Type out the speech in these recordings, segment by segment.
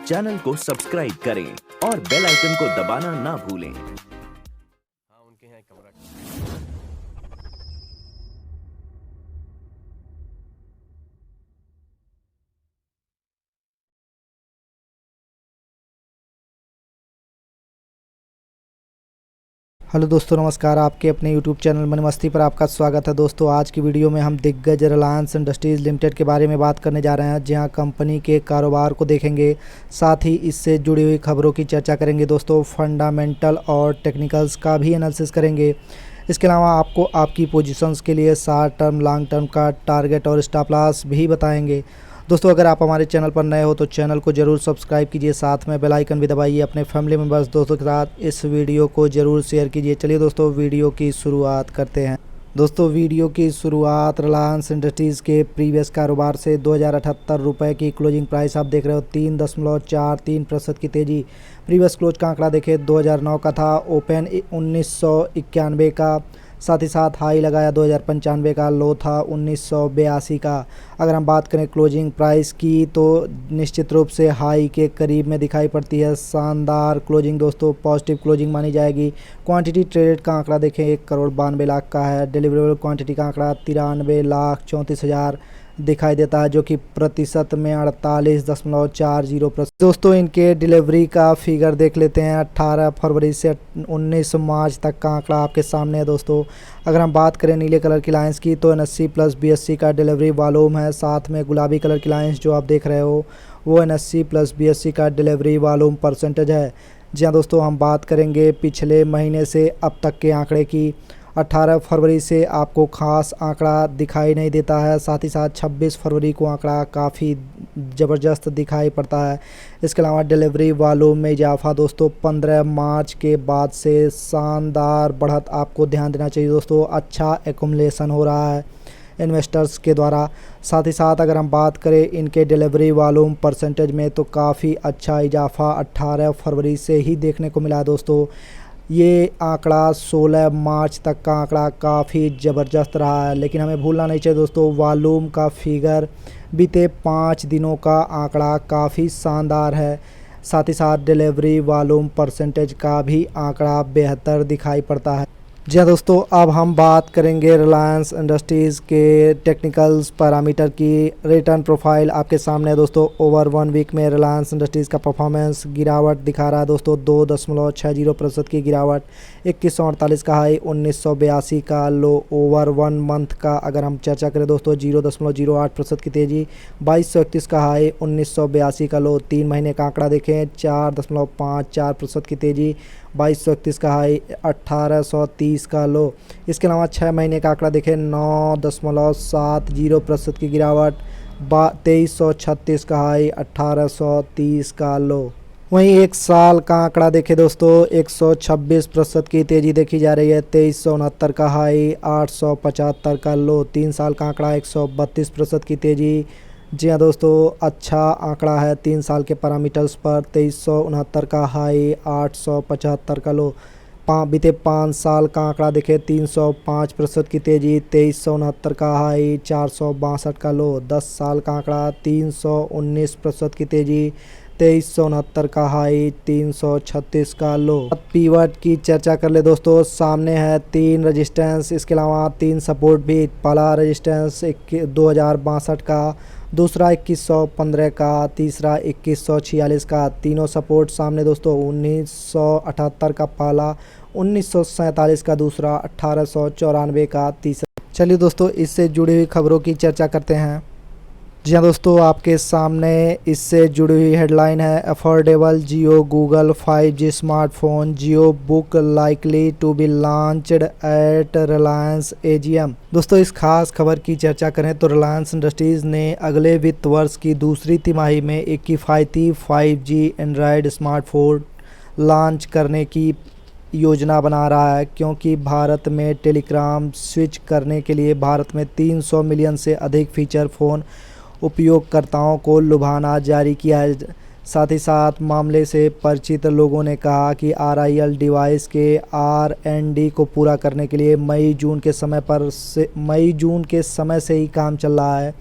Channel को subscribe करें और बेल आइकन को दबाना ना भूलें। हाँ, उनके यहाँ एक कमरा। हेलो दोस्तों, नमस्कार। आपके अपने यूट्यूब चैनल मनी मस्ती पर आपका स्वागत है। दोस्तों, आज की वीडियो में हम दिग्गज रिलायंस इंडस्ट्रीज़ लिमिटेड के बारे में बात करने जा रहे हैं, जहां कंपनी के कारोबार को देखेंगे, साथ ही इससे जुड़ी हुई खबरों की चर्चा करेंगे। दोस्तों, फंडामेंटल और टेक्निकल्स का भी एनालिसिस करेंगे। इसके अलावा आपको आपकी पोजीशंस के लिए शॉर्ट टर्म, लॉन्ग टर्म का टारगेट और स्टॉप लॉस भी बताएंगे। दोस्तों, अगर आप हमारे चैनल पर नए हो तो चैनल को ज़रूर सब्सक्राइब कीजिए, साथ में बेल आइकन भी दबाइए। अपने फैमिली मेम्बर्स, दोस्तों के साथ इस वीडियो को ज़रूर शेयर कीजिए। चलिए दोस्तों, वीडियो की शुरुआत करते हैं। दोस्तों, वीडियो की शुरुआत रिलायंस इंडस्ट्रीज़ के प्रीवियस कारोबार से। 2078 रुपये की क्लोजिंग प्राइस आप देख रहे हो। 3.43% की तेज़ी। प्रीवियस क्लोज का आंकड़ा देखें 2009 का था। ओपन 1991 का, साथ ही साथ हाई लगाया 2095 का, लो था 1982 का। अगर हम बात करें क्लोजिंग प्राइस की तो निश्चित रूप से हाई के करीब में दिखाई पड़ती है। शानदार क्लोजिंग दोस्तों, पॉजिटिव क्लोजिंग मानी जाएगी। क्वांटिटी ट्रेडेड का आंकड़ा देखें 1,92,00,000 का है। डिलीवरेबल क्वांटिटी का आंकड़ा 93,34,000 दिखाई देता है, जो कि प्रतिशत में 48.40%। दोस्तों, इनके डिलीवरी का फिगर देख लेते हैं। 18 फरवरी से 19 मार्च तक का आंकड़ा आपके सामने है। दोस्तों, अगर हम बात करें नीले कलर की लाइंस की तो NSE प्लस BSE का डिलीवरी वॉल्यूम है। साथ में गुलाबी कलर की लाइंस जो आप देख रहे हो वो NSE प्लस BSE का डिलीवरी वॉल्यूम परसेंटेज है। जी हाँ दोस्तों, हम बात करेंगे पिछले महीने से अब तक के आंकड़े की। 18 फरवरी से आपको खास आंकड़ा दिखाई नहीं देता है। साथ ही साथ 26 फरवरी को आंकड़ा काफ़ी ज़बरदस्त दिखाई पड़ता है। इसके अलावा डिलीवरी वॉल्यूम में इजाफा दोस्तों 15 मार्च के बाद से शानदार बढ़त आपको ध्यान देना चाहिए। दोस्तों, अच्छा एक्युमुलेशन हो रहा है इन्वेस्टर्स के द्वारा। साथ ही साथ अगर हम बात करें इनके डिलीवरी वॉल्यूम परसेंटेज में तो काफ़ी अच्छा इजाफा 18 फरवरी से ही देखने को मिला है। दोस्तों, ये आंकड़ा 16 मार्च तक का आंकड़ा काफ़ी ज़बरदस्त रहा है, लेकिन हमें भूलना नहीं चाहिए दोस्तों, वॉल्यूम का फिगर बीते 5 दिनों का आंकड़ा काफ़ी शानदार है। साथ ही साथ डिलीवरी वॉल्यूम परसेंटेज का भी आंकड़ा बेहतर दिखाई पड़ता है। जी हाँ दोस्तों, अब हम बात करेंगे रिलायंस इंडस्ट्रीज़ के टेक्निकल्स पैरामीटर की। रिटर्न प्रोफाइल आपके सामने है दोस्तों। ओवर 1 वीक में रिलायंस इंडस्ट्रीज़ का परफॉर्मेंस गिरावट दिखा रहा है दोस्तों। 2.60% की गिरावट। 2148 का हाई, 1982 का लो। ओवर 1 मंथ का अगर हम चर्चा करें दोस्तों 0.08% की तेज़ी। 2231 का हाई, 1982 का लो। 3 महीने का आंकड़ा देखें 4.54% की तेज़ी। 2231 का हाई, 1830 का लो। इसके अलावा 6 महीने का आंकड़ा देखें 9.70% की गिरावट। 2336 का हाई, 1830 का लो। वहीं 1 साल का आंकड़ा देखें दोस्तों 126% की तेज़ी देखी जा रही है। 2369 का हाई, 875 का लो। 3 साल का आंकड़ा 132% की तेज़ी। जी हाँ दोस्तों, अच्छा आंकड़ा है 3 साल के पैरामीटर्स पर। 2369 का हाई, 875 का लो। बीते 5 साल का आंकड़ा देखें 305% की तेज़ी। 2369 का हाई, 462 का लो। 10 साल का आंकड़ा 319% की तेज़ी। 2369 का हाई, 336 का लो। पीवट की चर्चा कर ले दोस्तों, सामने है 3 रजिस्टेंस, इसके अलावा 3 सपोर्ट भी। पहला रजिस्टेंस 2062 का, दूसरा 2115 का, तीसरा 2146 का। तीनों सपोर्ट सामने दोस्तों। 1978 का पहला, 1947 का दूसरा, 1894 का तीसरा। चलिए दोस्तों, इससे जुड़ी हुई खबरों की चर्चा करते हैं। जी हाँ दोस्तों, आपके सामने इससे जुड़ी हुई हेडलाइन है। Affordable Jio Google 5G smartphone Jio book likely to be launched at Reliance AGM। दोस्तों, इस खास खबर की चर्चा करें तो रिलायंस इंडस्ट्रीज़ ने अगले वित्त वर्ष की दूसरी तिमाही में एक किफ़ायती 5G एंड्रॉयड स्मार्टफोन लॉन्च करने की योजना बना रहा है, क्योंकि भारत में टेलीकॉम स्विच करने के लिए भारत में 300 मिलियन से अधिक फीचर फ़ोन उपयोगकर्ताओं को लुभाना जारी किया है। साथ ही साथ मामले से परिचित लोगों ने कहा कि RIL डिवाइस के R&D को पूरा करने के लिए मई जून के समय से ही काम चल रहा है।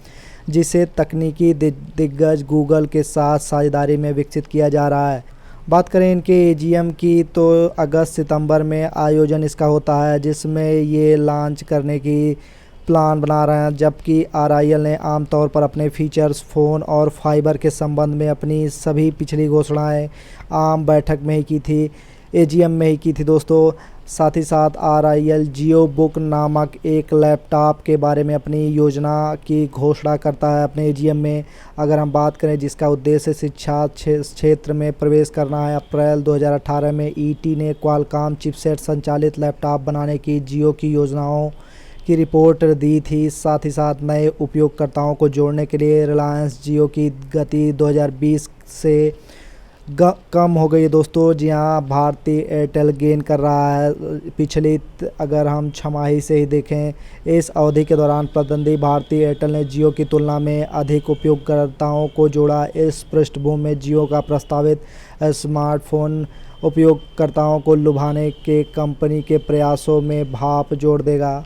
जिसे तकनीकी दिग्गज गूगल के साथ साझेदारी में विकसित किया जा रहा है। बात करें इनके एजीएम की तो अगस्त सितंबर में आयोजन इसका होता है, जिसमें ये लॉन्च करने की प्लान बना रहे हैं। जबकि आरआईएल ने आमतौर पर अपने फीचर्स, फ़ोन और फाइबर के संबंध में अपनी सभी पिछली घोषणाएं आम बैठक में ही की थी, एजीएम में ही की थी दोस्तों। साथ ही साथ आरआईएल जियो बुक नामक एक लैपटॉप के बारे में अपनी योजना की घोषणा करता है अपने एजीएम में। अगर हम बात करें जिसका उद्देश्य शिक्षा क्षेत्र में प्रवेश करना है, अप्रैल 2018 में ईटी ने क्वालकॉम चिपसेट संचालित लैपटॉप बनाने की जियो की योजनाओं की रिपोर्ट दी थी। साथ ही साथ नए उपयोगकर्ताओं को जोड़ने के लिए रिलायंस जियो की गति 2020 से कम हो गई है दोस्तों। जी हाँ, भारतीय एयरटेल गेन कर रहा है। पिछली अगर हम छमाही से ही देखें, इस अवधि के दौरान प्रतिद्वंदी भारतीय एयरटेल ने जियो की तुलना में अधिक उपयोगकर्ताओं को जोड़ा। इस पृष्ठभूमि में जियो का प्रस्तावित स्मार्टफोन उपयोगकर्ताओं को लुभाने के कंपनी के प्रयासों में भाप जोड़ देगा।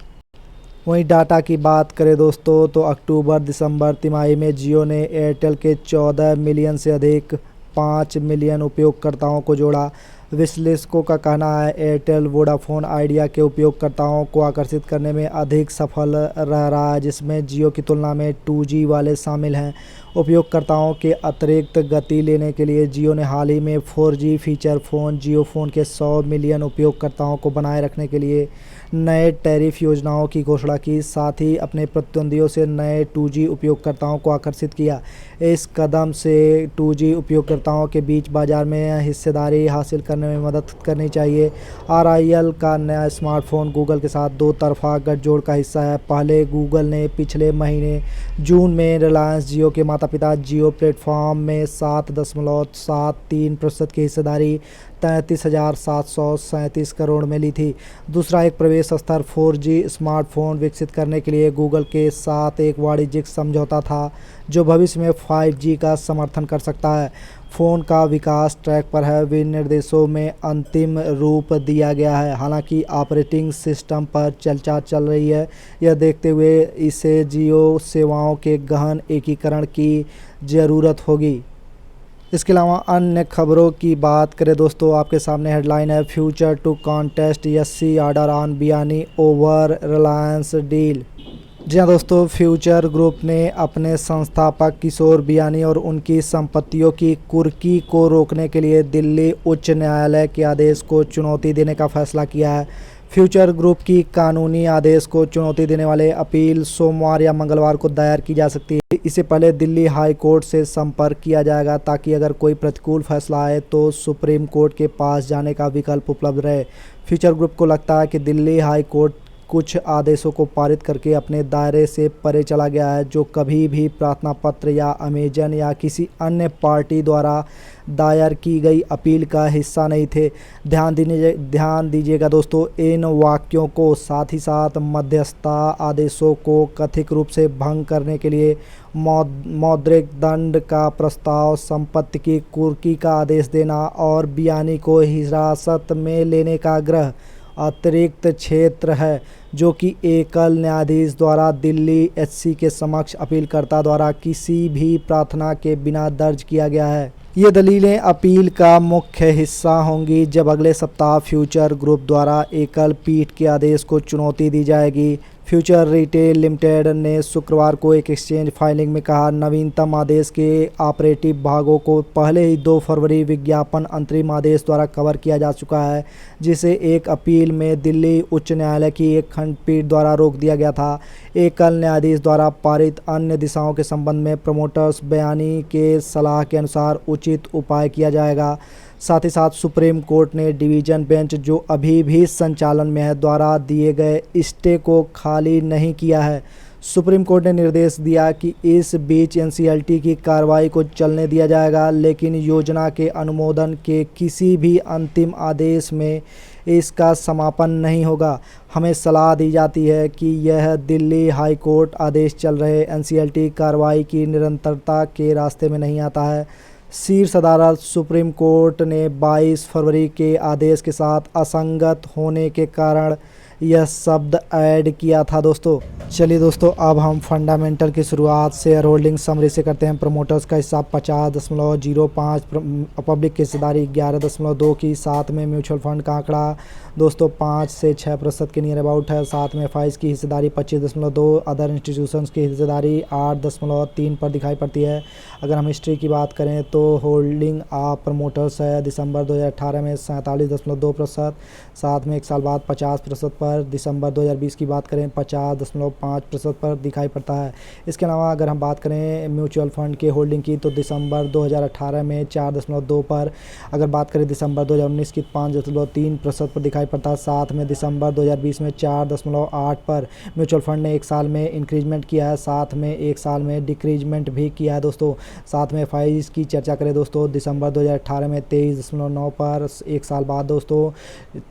वहीं डाटा की बात करें दोस्तों तो अक्टूबर-दिसंबर तिमाही में जियो ने एयरटेल के 14 मिलियन से अधिक 5 मिलियन उपयोगकर्ताओं को जोड़ा। विश्लेषकों का कहना है एयरटेल वोडाफोन आइडिया के उपयोगकर्ताओं को आकर्षित करने में अधिक सफल रह रहा है, जिसमें जियो की तुलना में 2G वाले शामिल हैं। उपयोगकर्ताओं के अतिरिक्त गति लेने के लिए जियो ने हाल ही में 4G फीचर फ़ोन जियो फ़ोन के 100 मिलियन उपयोगकर्ताओं को बनाए रखने के लिए नए टैरिफ योजनाओं की घोषणा की। साथ ही अपने प्रतिद्वंदियों से नए 2G उपयोगकर्ताओं को आकर्षित किया। इस कदम से 2G उपयोगकर्ताओं के बीच बाजार में हिस्सेदारी हासिल करने में मदद करनी चाहिए। आरआईएल का नया स्मार्टफोन गूगल के साथ दो तरफा गठजोड़ का हिस्सा है। पहले गूगल ने पिछले महीने जून में रिलायंस जियो के माता पिता जियो प्लेटफॉर्म में 7.73% की हिस्सेदारी 33,737 करोड़ में ली थी। दूसरा एक प्रवेश स्तर 4G स्मार्टफोन विकसित करने के लिए गूगल के साथ एक वाणिज्यिक समझौता था, जो भविष्य में 5G का समर्थन कर सकता है। फ़ोन का विकास ट्रैक पर है, विनिर्देशों में अंतिम रूप दिया गया है। हालांकि ऑपरेटिंग सिस्टम पर चर्चा चल रही है। यह देखते हुए इसे जियो सेवाओं के गहन एकीकरण की ज़रूरत होगी। इसके अलावा अन्य खबरों की बात करें दोस्तों, आपके सामने हेडलाइन है Future to contest SC order on Biyani over Reliance deal. जी हाँ दोस्तों, फ्यूचर ग्रुप ने अपने संस्थापक किशोर बियानी और उनकी संपत्तियों की कुर्की को रोकने के लिए दिल्ली उच्च न्यायालय के आदेश को चुनौती देने का फैसला किया है। फ्यूचर ग्रुप की कानूनी आदेश को चुनौती देने वाले अपील सोमवार या मंगलवार को दायर की जा सकती है। इससे पहले दिल्ली हाई कोर्ट से संपर्क किया जाएगा, ताकि अगर कोई प्रतिकूल फैसला आए तो सुप्रीम कोर्ट के पास जाने का विकल्प उपलब्ध रहे। फ्यूचर ग्रुप को लगता है कि दिल्ली हाई कोर्ट कुछ आदेशों को पारित करके अपने दायरे से परे चला गया है, जो कभी भी प्रार्थना पत्र या अमेजन या किसी अन्य पार्टी द्वारा दायर की गई अपील का हिस्सा नहीं थे। ध्यान दीजिएगा दोस्तों, इन वाक्यों को साथ ही साथ मध्यस्थता आदेशों को कथित रूप से भंग करने के लिए मौद्रिक दंड का प्रस्ताव, संपत्ति की कुर्की का आदेश देना और बियानी को हिरासत में लेने का आग्रह अतिरिक्त क्षेत्र है, जो कि एकल न्यायाधीश द्वारा दिल्ली एचसी के समक्ष अपीलकर्ता द्वारा किसी भी प्रार्थना के बिना दर्ज किया गया है। ये दलीलें अपील का मुख्य हिस्सा होंगी जब अगले सप्ताह फ्यूचर ग्रुप द्वारा एकल पीठ के आदेश को चुनौती दी जाएगी। फ्यूचर रिटेल लिमिटेड ने शुक्रवार को एक एक्सचेंज फाइलिंग में कहा, नवीनतम आदेश के ऑपरेटिव भागों को पहले ही 2 फरवरी विज्ञापन अंतरिम आदेश द्वारा कवर किया जा चुका है, जिसे एक अपील में दिल्ली उच्च न्यायालय की एक खंडपीठ द्वारा रोक दिया गया था। एकल न्यायाधीश द्वारा पारित अन्य दिशाओं के संबंध में प्रमोटर्स बयानी के सलाह के अनुसार उचित उपाय किया जाएगा। साथ ही साथ सुप्रीम कोर्ट ने डिवीज़न बेंच, जो अभी भी संचालन में है, द्वारा दिए गए स्टे को खाली नहीं किया है। सुप्रीम कोर्ट ने निर्देश दिया कि इस बीच एनसीएलटी की कार्रवाई को चलने दिया जाएगा, लेकिन योजना के अनुमोदन के किसी भी अंतिम आदेश में इसका समापन नहीं होगा। हमें सलाह दी जाती है कि यह दिल्ली हाई कोर्ट आदेश चल रहे एनसीएलटी कार्रवाई की निरंतरता के रास्ते में नहीं आता है। शीर्ष अदालत सुप्रीम कोर्ट ने 22 फरवरी के आदेश के साथ असंगत होने के कारण यह शब्द ऐड किया था दोस्तों। चलिए दोस्तों, अब हम फंडामेंटल की शुरुआत शेयर होल्डिंग समरी से करते हैं। प्रमोटर्स का हिस्सा 50.05, पब्लिक की हिस्सेदारी 11.2 की, साथ में म्यूचुअल फंड का आंकड़ा दोस्तों 5 से 6% के नियर अबाउट है। साथ में फाइज की हिस्सेदारी 25.2, अदर इंस्टीट्यूशंस की हिस्सेदारी 8.3 पर दिखाई पड़ती है। अगर हम हिस्ट्री की बात करें तो होल्डिंग ऑफ प्रमोटर्स है दिसंबर 2018 में 47.2%, साथ में एक साल बाद 50% पर, दिसंबर 2020 की बात करें 50.5% पर दिखाई पड़ता है। इसके अलावा अगर हम बात करें म्यूचुअल फंड के होल्डिंग की तो दिसंबर 2018 में 4.2 पर, अगर बात करें दिसंबर 2019 की 5.3% पर दिखाई पड़ता है। साथ में दिसंबर 2020 में 4.8 पर म्यूचुअल फंड ने एक साल में इंक्रीजमेंट किया है, साथ में एक साल में डिक्रीजमेंट भी किया है दोस्तों। साथ में फाइज की चर्चा करें दोस्तों, दिसंबर 2018 में 23.9 पर, एक साल बाद दोस्तों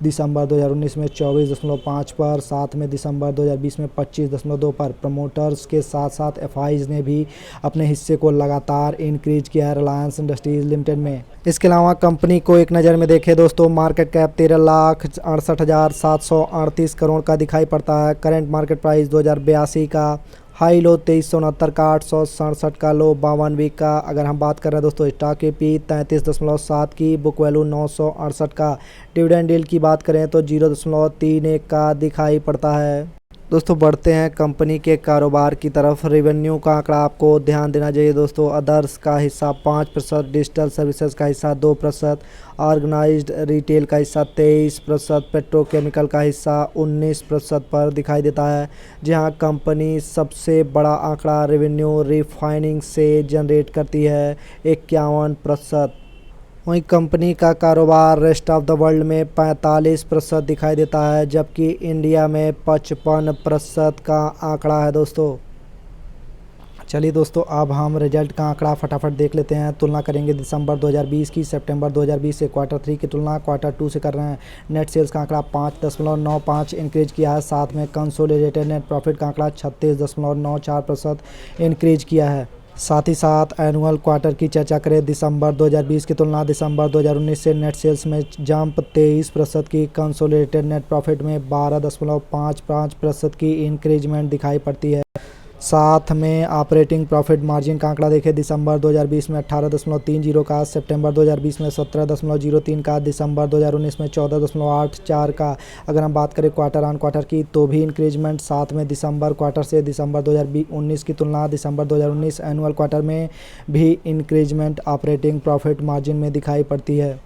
दिसंबर 2019 में 24.5 पर, साथ में दिसंबर 2020 में 25.2 पर। प्रमोटर्स के साथ साथ एफआईज ने भी अपने हिस्से को लगातार इंक्रीज किया है रिलायंस इंडस्ट्रीज लिमिटेड में। इसके अलावा कंपनी को एक नज़र में देखें दोस्तों, मार्केट कैप 13,68,738 करोड़ का दिखाई पड़ता है। करंट मार्केट प्राइस 2082 का, हाई लो 2369 का, 867 का, लो 52 वीक का। अगर हम बात कर रहे हैं दोस्तों स्टॉक पी 33.7 की, बुक वैल्यू 968 का। डिविडेंड यील्ड की बात करें तो 0.31 का दिखाई पड़ता है। दोस्तों बढ़ते हैं कंपनी के कारोबार की तरफ। रेवेन्यू का आंकड़ा आपको ध्यान देना चाहिए दोस्तों। अदर्स का हिस्सा 5%, डिजिटल सर्विसेज का हिस्सा 2%, ऑर्गेनाइज्ड रिटेल का हिस्सा 23%, पेट्रोकेमिकल का हिस्सा 19% पर दिखाई देता है। जहां कंपनी सबसे बड़ा आंकड़ा रेवेन्यू रिफाइनिंग से जनरेट करती है 51%। वहीं कंपनी का कारोबार रेस्ट ऑफ द वर्ल्ड में 45% दिखाई देता है, जबकि इंडिया में 55% का आंकड़ा है दोस्तों। चलिए दोस्तों, अब हम रिजल्ट का आंकड़ा फटाफट देख लेते हैं। तुलना करेंगे दिसंबर 2020 की सितंबर 2020 से। क्वार्टर 3 की तुलना क्वार्टर 2 से कर रहे हैं। नेट सेल्स का आंकड़ा 5.95 इंक्रीज किया है, साथ में कंसोलिडेटेड नेट प्रॉफिट का आंकड़ा 36.94% इंक्रीज किया है। साथ ही साथ एनुअल क्वार्टर की चर्चा करें, दिसंबर 2020 की तुलना दिसंबर 2019 से नेट सेल्स में जंप 23% की, कंसोलिडेटेड नेट प्रॉफिट में 12.55% की इंक्रीजमेंट दिखाई पड़ती है। साथ में ऑपरेटिंग प्रॉफिट मार्जिन का आंकड़ा देखें, दिसंबर 2020 में 18.30 का, सितंबर 2020 में 17.03 का, दिसंबर 2019 में 14.84 का। अगर हम बात करें क्वार्टर ऑन क्वार्टर की तो भी इंक्रीजमेंट, साथ में दिसंबर क्वार्टर से दिसंबर 2019 की तुलना दिसंबर 2019 एनुअल क्वार्टर में भी इंक्रीजमेंट ऑपरेटिंग प्रॉफिट मार्जिन में दिखाई पड़ती है।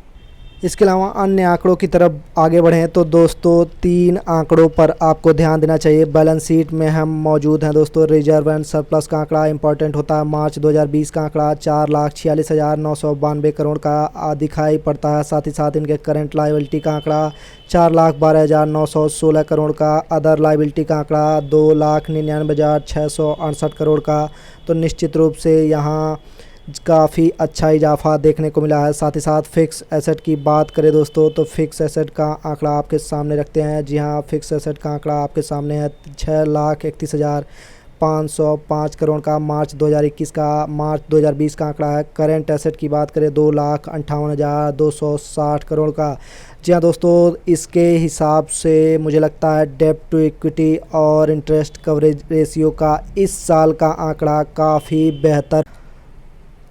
इसके अलावा अन्य आंकड़ों की तरफ आगे बढ़ें तो दोस्तों 3 आंकड़ों पर आपको ध्यान देना चाहिए। बैलेंस शीट में हम मौजूद हैं दोस्तों। रिजर्व एंड सरप्लस का आंकड़ा इंपॉर्टेंट होता है। मार्च 2020 का आंकड़ा 4,46,992 करोड़ का दिखाई पड़ता है। साथ ही साथ इनके करंट लायबिलिटी का आंकड़ा 4,12,916 करोड़ का। अदर लायबिलिटी का आंकड़ा 2,99,668 करोड़ का। तो निश्चित रूप से यहाँ काफ़ी अच्छा इजाफा देखने को मिला है। साथ ही साथ फिक्स एसेट की बात करें दोस्तों तो फिक्स एसेट का आंकड़ा आपके सामने रखते हैं। जी हाँ, फिक्स एसेट का आंकड़ा आपके सामने है 6,31,505 करोड़ का मार्च 2021 का। मार्च 2020 का आंकड़ा है। करेंट एसेट की बात करें 2,58,260 करोड़ का। जी हाँ दोस्तों, इसके हिसाब से मुझे लगता है डेब्ट टू इक्विटी और इंटरेस्ट कवरेज रेशियो का इस साल का आंकड़ा काफ़ी बेहतर,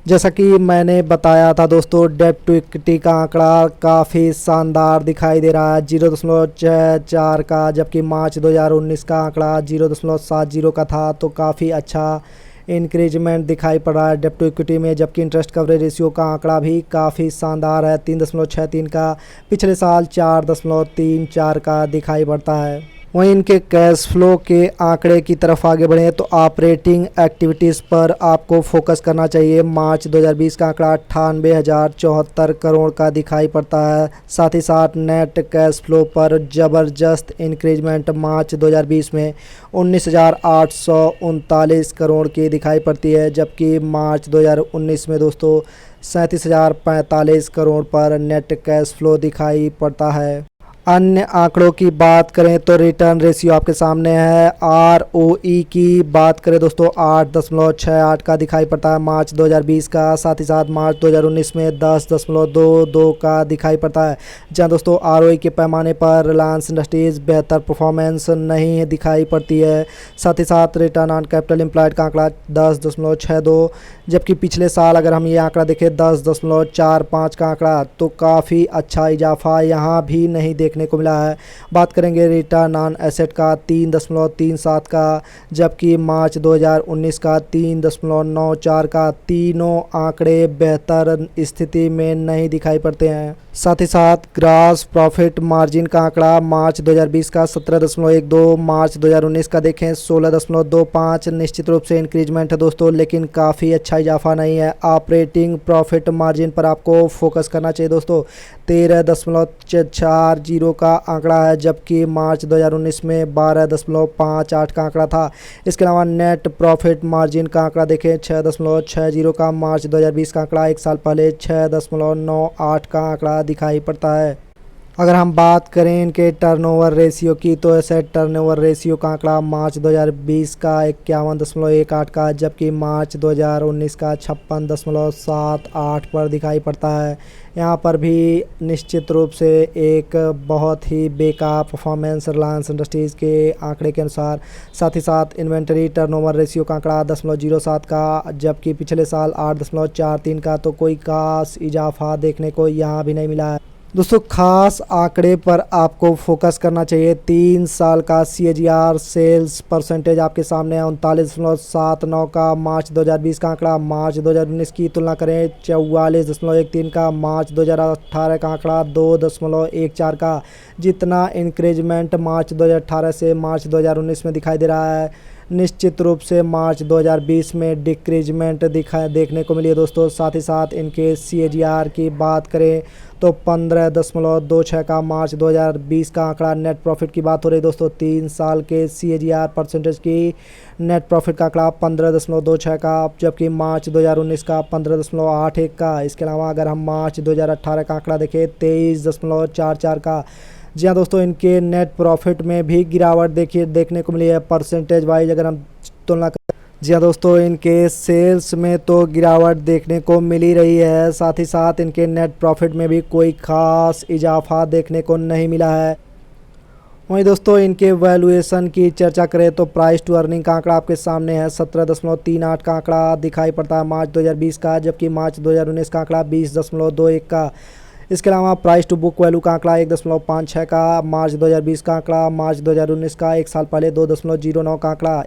जैसा कि मैंने बताया था दोस्तों, डेब्ट टू इक्विटी का आंकड़ा काफ़ी शानदार दिखाई दे रहा है 0.64 का, जबकि मार्च 2019 का आंकड़ा 0.70 का था। तो काफ़ी अच्छा इंक्रीजमेंट दिखाई पड़ रहा है डेब्ट टू इक्विटी में। जबकि इंटरेस्ट कवरेज रेशियो का आंकड़ा भी काफ़ी शानदार है 3.63 का, पिछले साल 4.34 का दिखाई पड़ता है। वहीं इनके कैश फ्लो के आंकड़े की तरफ आगे बढ़ें तो ऑपरेटिंग एक्टिविटीज़ पर आपको फोकस करना चाहिए। मार्च 2020 का आंकड़ा 98,074 करोड़ का दिखाई पड़ता है। साथ ही साथ नेट कैश फ्लो पर ज़बरदस्त इंक्रीजमेंट मार्च 2020 में 19,839 करोड़ की दिखाई पड़ती है, जबकि मार्च 2019 में दोस्तों 37,045 करोड़ पर नेट कैश फ्लो दिखाई पड़ता है। अन्य आंकड़ों की बात करें तो रिटर्न रेशियो आपके सामने है। ROE की बात करें दोस्तों 8.68 का दिखाई पड़ता है मार्च 2020 का, साथ ही साथ मार्च 2019 में 10.22 का दिखाई पड़ता है। जहां दोस्तों ROE के पैमाने पर रिलायंस इंडस्ट्रीज़ बेहतर परफॉर्मेंस नहीं दिखाई पड़ती है। साथ ही साथ रिटर्न ऑन कैपिटल एम्प्लॉयड का आंकड़ा 10.62, जबकि पिछले साल अगर हम ये आंकड़ा देखें 10.45 का आंकड़ा, तो काफ़ी अच्छा इजाफा यहाँ भी नहीं देखने को मिला है। बात करेंगे रिटर्न ऑन एसेट का 3.37 का, जबकि मार्च 2019 का 3.94 का। तीनों आंकड़े बेहतर स्थिति में नहीं दिखाई पड़ते हैं। साथ ही साथ ग्रॉस प्रॉफिट मार्जिन का आंकड़ा मार्च 2020 का 17.12, मार्च 2019 का देखें 16.25। निश्चित रूप से इंक्रीजमेंट है दोस्तों, लेकिन काफ़ी अच्छा इजाफा नहीं है। ऑपरेटिंग प्रॉफिट मार्जिन पर आपको फोकस करना चाहिए दोस्तों, 13.40 का आंकड़ा है, जबकि मार्च 2019 में 12.58 का आंकड़ा था। इसके अलावा नेट प्रॉफिट मार्जिन का आंकड़ा देखें 6.60 का, मार्च 2020 का आंकड़ा एक साल पहले 6.98 का आंकड़ा दिखाई पड़ता है। अगर हम बात करें इनके टर्नओवर रेशियो की, तो एसेट टर्नओवर रेशियो का आंकड़ा मार्च 2020 का 51.18 का, जबकि मार्च 2019 का 56.78 पर दिखाई पड़ता है। यहाँ पर भी निश्चित रूप से एक बहुत ही बेकार परफॉर्मेंस रिलायंस इंडस्ट्रीज़ के आंकड़े के अनुसार। साथ ही साथ इन्वेंटरी टर्नओवर रेशियो का आंकड़ा 10.07 का, जबकि पिछले साल 8.43 का, तो कोई खास इजाफा देखने को यहाँ भी नहीं मिला है। दोस्तों खास आंकड़े पर आपको फोकस करना चाहिए। 3 साल का CAGR सेल्स परसेंटेज आपके सामने है 39.79 का, मार्च 2020 का आंकड़ा। मार्च 2019 की तुलना करें 44.13 का, मार्च 2018 का आंकड़ा 2.14 का। जितना इंक्रीजमेंट मार्च 2018 से मार्च 2019 में दिखाई दे रहा है, निश्चित रूप से मार्च 2020 में डिक्रीजमेंट देखने को मिली है दोस्तों। साथ ही साथ इनके CAGR की बात करें तो 15.26 का मार्च 2020 का आंकड़ा। नेट प्रॉफिट की बात हो रही है दोस्तों, 3 साल के CAGR परसेंटेज की नेट प्रॉफिट का आंकड़ा 15.26 का, जबकि मार्च 2019 का 15.81 का। इसके अलावा अगर हम मार्च 2018 का आंकड़ा देखें 23.44 का। जी हाँ दोस्तों, इनके नेट प्रॉफिट में भी गिरावट देखने को मिली है परसेंटेज वाइज अगर हम तुलना करें। जी हाँ दोस्तों, इनके सेल्स में तो गिरावट देखने को मिल ही रही है, साथ ही साथ इनके नेट प्रॉफिट में भी कोई खास इजाफा देखने को नहीं मिला है। वहीं दोस्तों इनके वैल्यूएशन की चर्चा करें तो प्राइस टू अर्निंग का आंकड़ा आपके सामने है 17.38 का आंकड़ा दिखाई पड़ता है मार्च 2020 का, जबकि मार्च 2019 का आंकड़ा 20.21 का। इसके अलावा प्राइस टू बुक वैल्यू का आंकड़ा 1.56 का, मार्च 2020 का आंकड़ा। मार्च 2019 का एक साल पहले 2.09 का आंकड़ा।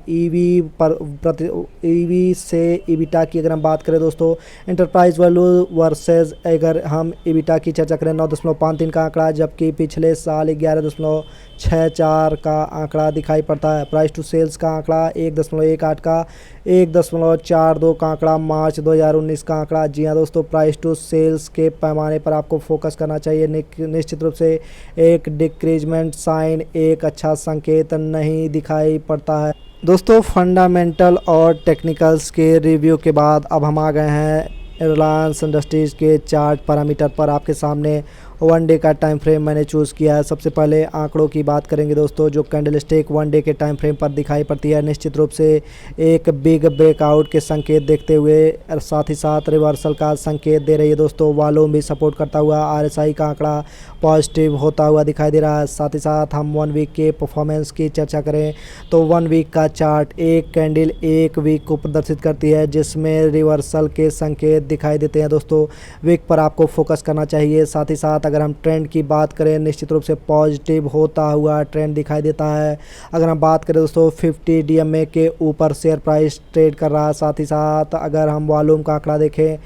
ईवी से ईबिटा की अगर हम बात करें दोस्तों, एंटरप्राइज वैल्यू वर्सेस अगर हम ईबिटा की चर्चा करें 9.53 का आंकड़ा, जबकि पिछले साल 11.64 का आंकड़ा दिखाई पड़ता है। प्राइस टू सेल्स का आंकड़ा 1.18 का, 1.42 का आंकड़ा मार्च 2019 का आंकड़ा। जी हाँ दोस्तों, प्राइस टू सेल्स के पैमाने पर आपको फोकस करना चाहिए। निश्चित रूप से एक डिक्रीजमेंट साइन एक अच्छा संकेत नहीं दिखाई पड़ता है। दोस्तों फंडामेंटल और टेक्निकल्स के रिव्यू के बाद अब हम आ गए हैं रिलायंस इंडस्ट्रीज़ के चार्ट पैरामीटर पर। आपके सामने 1 डे का टाइम फ्रेम मैंने चूज़ किया है। सबसे पहले आंकड़ों की बात करेंगे दोस्तों, जो कैंडल स्टिक 1 डे के टाइम फ्रेम पर दिखाई पड़ती है, निश्चित रूप से एक बिग ब्रेकआउट के संकेत देखते हुए साथ ही साथ रिवर्सल का संकेत दे रही है दोस्तों। वॉल्यूम भी सपोर्ट करता हुआ RSI का आंकड़ा पॉजिटिव होता हुआ दिखाई दे रहा है। साथ ही साथ हम 1 वीक के परफॉर्मेंस की चर्चा करें तो 1 वीक का चार्ट एक कैंडल 1 वीक को प्रदर्शित करती है, जिसमें रिवर्सल के संकेत दिखाई देते हैं दोस्तों। वीक पर आपको फोकस करना चाहिए। साथ ही साथ अगर हम ट्रेंड की बात करें, निश्चित रूप से पॉजिटिव होता हुआ ट्रेंड दिखाई देता है। अगर हम बात करें दोस्तों 50 DMA के ऊपर शेयर प्राइस ट्रेड कर रहा है। साथ ही साथ अगर हम वॉल्यूम का आंकड़ा देखें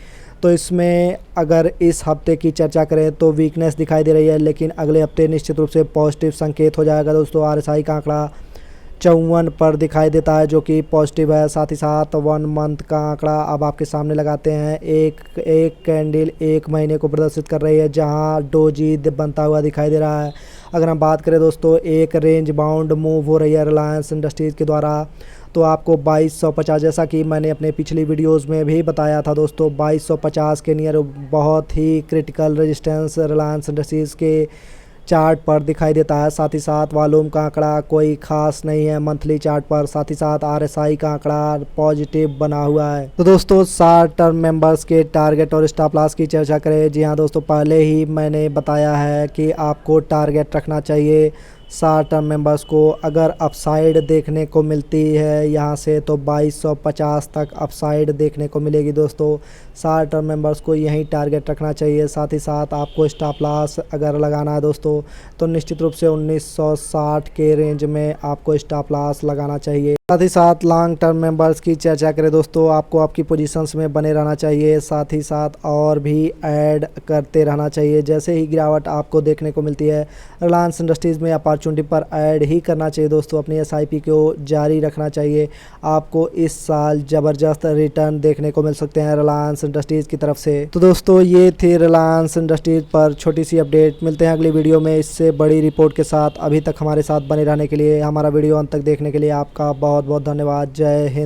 तो इसमें अगर इस हफ्ते की चर्चा करें तो वीकनेस दिखाई दे रही है, लेकिन अगले हफ्ते निश्चित रूप से पॉजिटिव संकेत हो जाएगा दोस्तों। RSI का आंकड़ा 54 पर दिखाई देता है, जो कि पॉजिटिव है। साथ ही साथ 1 मंथ का आंकड़ा अब आपके सामने लगाते हैं। एक कैंडल 1 महीने को प्रदर्शित कर रही है, जहां डोजी बनता हुआ दिखाई दे रहा है। अगर हम बात करें दोस्तों, एक रेंज बाउंड मूव हो रही है रिलायंस इंडस्ट्रीज़ के द्वारा, तो आपको 2250, जैसा कि मैंने अपने पिछली वीडियोस में भी बताया था दोस्तों, 2250 के नियर बहुत ही क्रिटिकल रेजिस्टेंस रिलायंस इंडस्ट्रीज़ के चार्ट पर दिखाई देता है। साथ ही साथ वॉल्यूम का आंकड़ा कोई खास नहीं है मंथली चार्ट पर। साथ ही साथ RSI का आंकड़ा पॉजिटिव बना हुआ है। तो दोस्तों शॉर्ट टर्म मेंबर्स के टारगेट और स्टॉप लॉस की चर्चा करें। जी हाँ दोस्तों, पहले ही मैंने बताया है कि आपको टारगेट रखना चाहिए शॉर्ट टर्म मेंबर्स को। अगर अपसाइड देखने को मिलती है यहाँ से तो 2250 तक अपसाइड देखने को मिलेगी दोस्तों। शॉर्ट टर्म मेंबर्स को यही टारगेट रखना चाहिए। साथ ही साथ आपको स्टॉप लॉस अगर लगाना है दोस्तों तो निश्चित रूप से 1960 के रेंज में आपको स्टॉप लॉस लगाना चाहिए। साथ ही साथ लॉन्ग टर्म मेंबर्स की चर्चा करें दोस्तों, आपको आपकी पोजीशंस में बने रहना चाहिए। साथ ही साथ और भी ऐड करते रहना चाहिए। जैसे ही गिरावट आपको देखने को मिलती है रिलायंस इंडस्ट्रीज़ में अपॉर्चुनिटी पर ऐड ही करना चाहिए दोस्तों। अपनी SIP को जारी रखना चाहिए। आपको इस साल ज़बरदस्त रिटर्न देखने को मिल सकते हैं रिलायंस इंडस्ट्रीज़ की तरफ से। तो दोस्तों ये थी रिलायंस इंडस्ट्रीज़ पर छोटी सी अपडेट। मिलते हैं अगली वीडियो में इससे बड़ी रिपोर्ट के साथ। अभी तक हमारे साथ बने रहने के लिए, हमारा वीडियो अंत तक देखने के लिए आपका बहुत बहुत धन्यवाद। जय हिंद।